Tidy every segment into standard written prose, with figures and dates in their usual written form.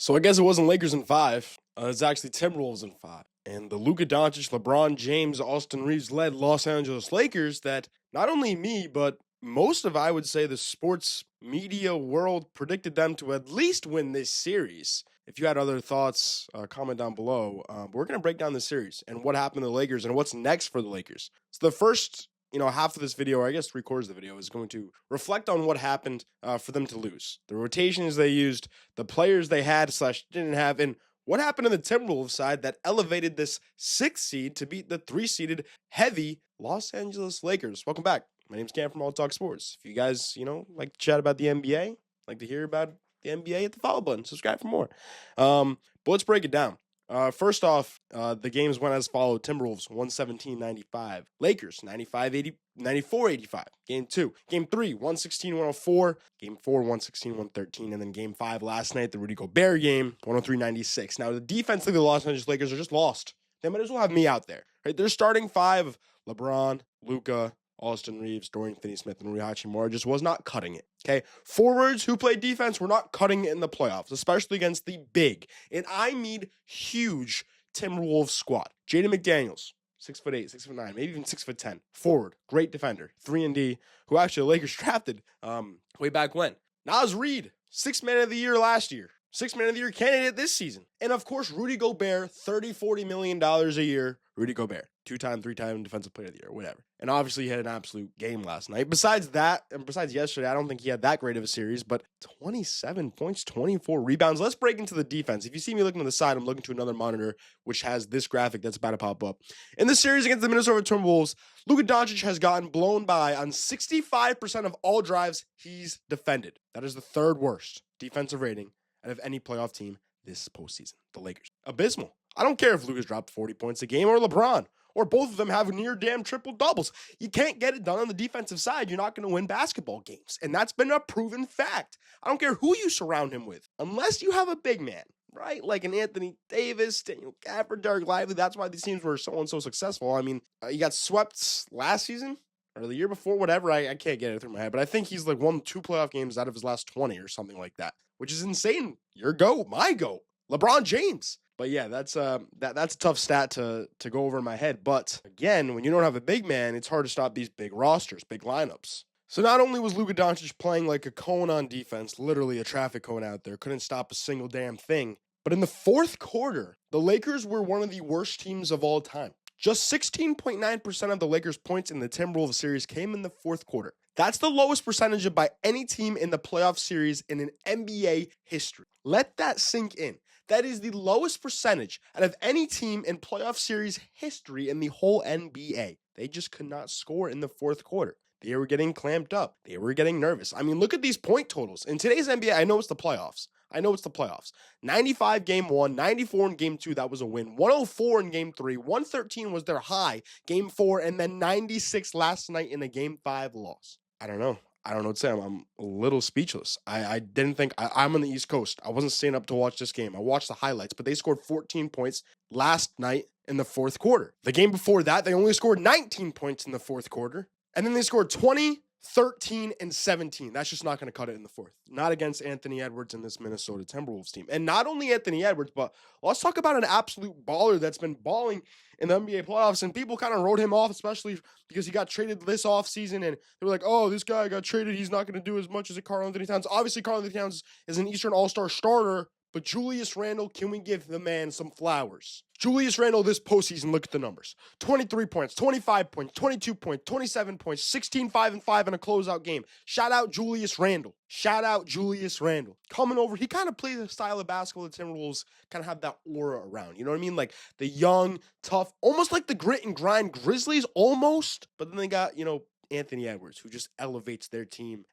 So I guess it wasn't Lakers in five. It's actually Timberwolves in five. And the Luka Doncic, LeBron James, Austin Reeves led Los Angeles Lakers that not only me, but most of, I would say, the sports media world predicted them to at least win this series. If you had other thoughts, comment down below. We're going to break down the series and what happened to the Lakers and what's next for the Lakers. So the first half of this video, or I guess 3/4 of the video, is going to reflect on what happened for them to lose. The rotations they used, the players they had / didn't have, and what happened on the Timberwolves side that elevated this 6th seed to beat the 3-seeded heavy Los Angeles Lakers. Welcome back. My name's Cam from All Talk Sports. If you guys, like to chat about the NBA, like to hear about the NBA, hit the follow button. Subscribe for more. But let's break it down. First off, the games went as followed. Timberwolves 117-95. Lakers 94-85. Game 2. Game 3 116-104. Game 4 116-113. And then game 5 last night, the Rudy Gobert game 103-96. Now, the defensively, the Los Angeles Lakers are just lost. They might as well have me out there. Right? They're starting 5 of LeBron, Luka, Austin Reeves, Dorian Finney-Smith, and Rui Hachimura just was not cutting it, okay? Forwards who play defense were not cutting it in the playoffs, especially against the big, and I mean huge Timberwolves squad. Jaden McDaniels, 6'8", 6'9", maybe even 6'10", forward, great defender, 3-and-D, who actually the Lakers drafted way back when. Naz Reid, 6th man of the year last year. 6th man of the year candidate this season. And of course, Rudy Gobert, $30-40 million a year. Rudy Gobert, 2-time, 3-time defensive player of the year, whatever. And obviously he had an absolute game last night. Besides that, and besides yesterday, I don't think he had that great of a series, but 27 points, 24 rebounds. Let's break into the defense. If you see me looking to the side, I'm looking to another monitor, which has this graphic that's about to pop up. In the series against the Minnesota Timberwolves, Luka Doncic has gotten blown by on 65% of all drives he's defended. That is the 3rd worst defensive rating out of any playoff team this postseason. The Lakers. Abysmal. I don't care if Luka's dropped 40 points a game or LeBron, or both of them have near damn triple doubles. You can't get it done on the defensive side. You're not going to win basketball games. And that's been a proven fact. I don't care who you surround him with, unless you have a big man, right? Like an Anthony Davis, Daniel Gafford, Derek Lively. That's why these teams were so successful. I mean, you got swept last season or the year before, whatever. I can't get it through my head, but I think he's like won 2 playoff games out of his last 20 or something like that, which is insane. Your GOAT, my GOAT, LeBron James. But yeah, that's a tough stat to go over in my head. But again, when you don't have a big man, it's hard to stop these big rosters, big lineups. So not only was Luka Doncic playing like a cone on defense, literally a traffic cone out there, couldn't stop a single damn thing, but in the 4th quarter, the Lakers were one of the worst teams of all time. Just 16.9% of the Lakers' points in the Timberwolves series came in the 4th quarter. That's the lowest percentage by any team in the playoff series in an NBA history. Let that sink in. That is the lowest percentage out of any team in playoff series history in the whole NBA. They just could not score in the 4th quarter. They were getting clamped up. They were getting nervous. I mean, look at these point totals. In today's NBA, I know it's the playoffs. 95 game 1, 94 in game 2, that was a win. 104 in game 3, 113 was their high, game 4, and then 96 last night in a game 5 loss. I don't know what to say. I'm a little speechless. I didn't think I'm on the East Coast. I wasn't staying up to watch this game. I watched the highlights, but they scored 14 points last night in the 4th quarter. The game before that, they only scored 19 points in the 4th quarter. And then they scored 20, 13, and 17. That's just not going to cut it in the 4th. Not against Anthony Edwards and this Minnesota Timberwolves team. And not only Anthony Edwards, but let's talk about an absolute baller that's been balling in the NBA playoffs. And people kind of wrote him off, especially because he got traded this offseason. And they were like, oh, this guy got traded. He's not going to do as much as a Karl-Anthony Towns. Obviously, Karl-Anthony Towns is an Eastern All-Star starter. But Julius Randle, can we give the man some flowers? Julius Randle this postseason, look at the numbers. 23 points, 25 points, 22 points, 27 points, 16, 5, and 5 in a closeout game. Shout out Julius Randle. Coming over, he kind of plays a style of basketball the Timberwolves kind of have that aura around. You know what I mean? Like the young, tough, almost like the grit and grind Grizzlies, almost. But then they got, Anthony Edwards, who just elevates their team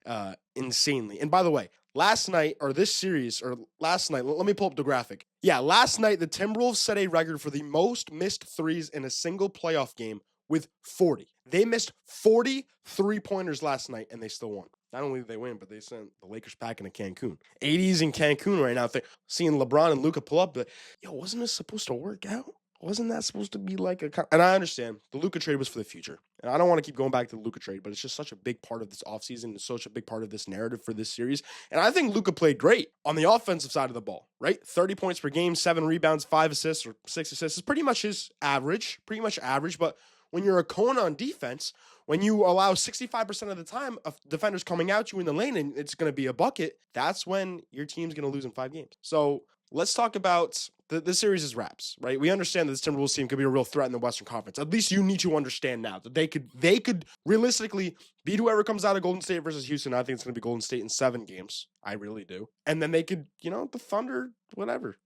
insanely. And by the way, last night, let me pull up the graphic. Yeah, last night, the Timberwolves set a record for the most missed threes in a single playoff game with 40. They missed 40 three-pointers last night, and they still won. Not only did they win, but they sent the Lakers packing to Cancun. 80s in Cancun right now. Seeing LeBron and Luka pull up, but, wasn't this supposed to work out? wasn't that supposed to be like and I understand the Luka trade was for the future. And I don't want to keep going back to the Luka trade, but it's just such a big part of this offseason. It's such a big part of this narrative for this series. And I think Luka played great on the offensive side of the ball, right? 30 points per game, 7 rebounds, 5 assists, or 6 assists is pretty much his average, But when you're a cone on defense, when you allow 65% of the time of defenders coming at you in the lane and it's going to be a bucket, that's when your team's going to lose in 5 games. So let's talk about this series is wraps, right? We understand that this Timberwolves team could be a real threat in the Western Conference. At least you need to understand now that they could realistically beat whoever comes out of Golden State versus Houston. I think it's going to be Golden State in 7 games. I really do. And then they could, the Thunder, whatever.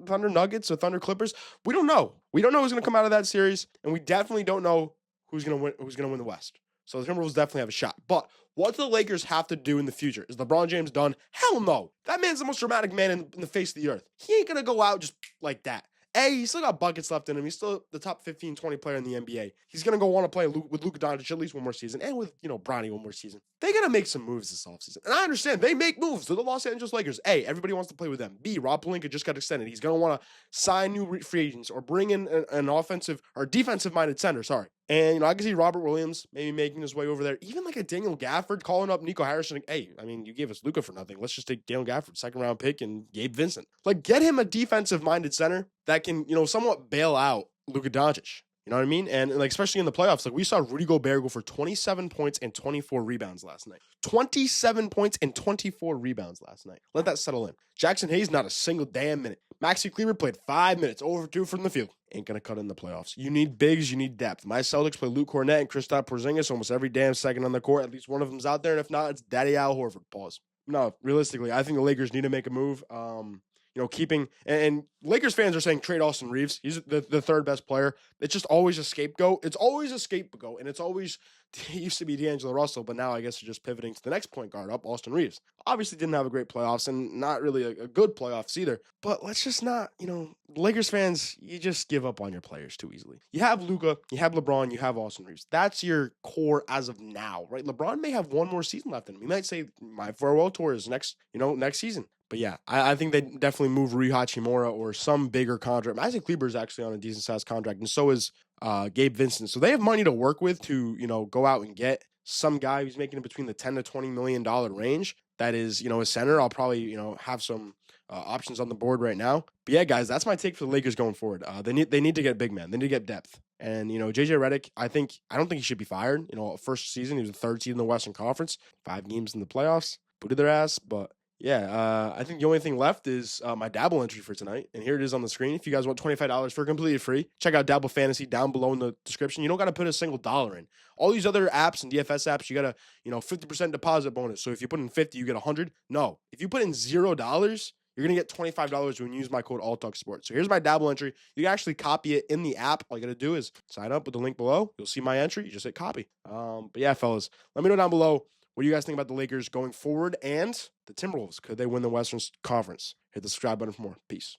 Thunder Nuggets or Thunder Clippers. We don't know. We don't know who's going to come out of that series, and we definitely don't know who's going to win the West. So the Timberwolves definitely have a shot. But what do the Lakers have to do in the future? Is LeBron James done? Hell no. That man's the most dramatic man in the face of the earth. He ain't going to go out just like that. He's still got buckets left in him. He's still the top 15, 20 player in the NBA. He's going to go want to play with Luka Doncic at least one more season and with, Bronny one more season. They got to make some moves this offseason. And I understand they make moves to the Los Angeles Lakers. A, everybody wants to play with them. B, Rob Pelinka just got extended. He's going to want to sign new free agents or bring in an offensive or defensive-minded center, sorry. And, I can see Robert Williams maybe making his way over there. Even like a Daniel Gafford calling up Nico Harrison. Hey, you gave us Luka for nothing. Let's just take Daniel Gafford, second-round pick, and Gabe Vincent. Like, get him a defensive-minded center that can, somewhat bail out Luka Doncic. You know what I mean? And like, especially in the playoffs, like we saw Rudy Gobert go for 27 points and 24 rebounds last night. 27 points and 24 rebounds last night. Let that settle in. Jackson Hayes, not a single damn minute. Maxi Kleber played 5 minutes, over 2 from the field. Ain't going to cut in the playoffs. You need bigs, you need depth. My Celtics play Luke Cornett and Kristaps Porzingis almost every damn second on the court. At least one of them's out there, and if not, it's Daddy Al Horford. Pause. No, realistically, I think the Lakers need to make a move. Keeping and Lakers fans are saying trade Austin Reeves. He's the third best player. It's just always a scapegoat. It's always a scapegoat, and it used to be D'Angelo Russell, but now I guess they're just pivoting to the next point guard up, Austin Reeves. Obviously didn't have a great playoffs and not really a good playoffs either. But let's just not, Lakers fans, you just give up on your players too easily. You have Luka, you have LeBron, you have Austin Reeves. That's your core as of now, right? LeBron may have one more season left in him. He might say my farewell tour is next season. But yeah, I think they definitely move Rui Hachimura or some bigger contract. Isaac Kleber is actually on a decent sized contract, and so is Gabe Vincent. So they have money to work with to, go out and get some guy who's making it between the $10 to $20 million range. That is, a center. I'll probably, have some options on the board right now. But yeah, guys, that's my take for the Lakers going forward. They need to get big man. They need to get depth. And, JJ Redick, I don't think he should be fired. First season, he was the third seed in the Western Conference, 5 games in the playoffs, booted their ass, but yeah, I think the only thing left is my Dabble entry for tonight. And here it is on the screen. If you guys want $25 for completely free, check out Dabble Fantasy down below in the description. You don't got to put a single dollar in. All these other apps and DFS apps, you got a 50% deposit bonus. So if you put in 50, you get 100. No, if you put in $0, you're going to get $25 when you use my code AllTalkSports. So here's my Dabble entry. You can actually copy it in the app. All you got to do is sign up with the link below. You'll see my entry. You just hit copy. But yeah, fellas, let me know down below. What do you guys think about the Lakers going forward and the Timberwolves? Could they win the Western Conference? Hit the subscribe button for more. Peace.